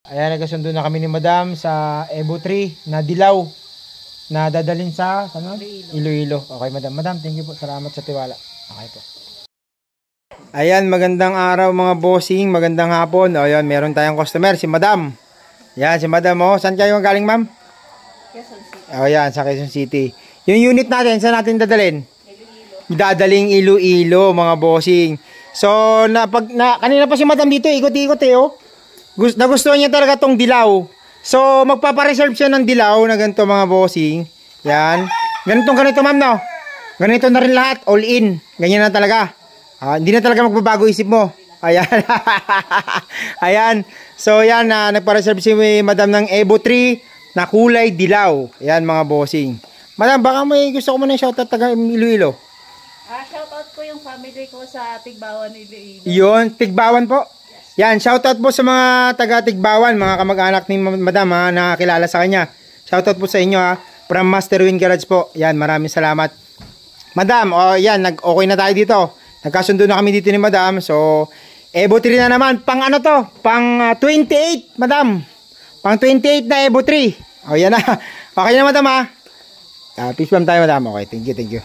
Ayan, nagkasundo na kami ni Madam sa Evo 3 na dilaw na dadalhin sa Iloilo. Okay, Madam. Madam, thank you po. Salamat sa tiwala. Okay po. Ayan, magandang araw mga bossing. Magandang hapon. O, ayan, meron tayong customer, si Madam. Yan, si Madam. O, saan kayo galing, ma'am? Quezon City. O, yan, sa Quezon City. Yung unit natin, saan natin dadalhin? Iloilo. Dadaling Iloilo, mga bossing. So, kanina pa si Madam dito, ikot-ikot oh. Nagustuhan niya talaga tong dilaw. So, magpapareserve siya ng dilaw na ganito mga bossing. Yan. Ganito, ma'am, no? Ganito na rin lahat. All in. Ganyan na talaga. Hindi na talaga magbabago isip mo. Ayan. Ayan. So, yan. Nagpareserve si Madam ng Evo 3 na kulay dilaw. Ayan, mga bossing. Madam, baka may gusto ko muna yung shoutout taga Iloilo. Shoutout ko yung family ko sa Tigbawan, Iloilo. Yun, Tigbawan po. Yan, shoutout po sa mga taga Tigbawan, mga kamag-anak ni Madam ha, nakakilala sa kanya. Shoutout po sa inyo ha, from Master Win Garage po. Yan, maraming salamat. Madam, yan, okay na tayo dito. Nagkasundo na kami dito ni Madam. So, Evo 3 na naman. Pang ano to? Pang 28, Madam. Pang 28 na Evo 3. Yan na. Okay na, Madam ha. Peace bomb tayo, Madam. Okay, thank you, thank you.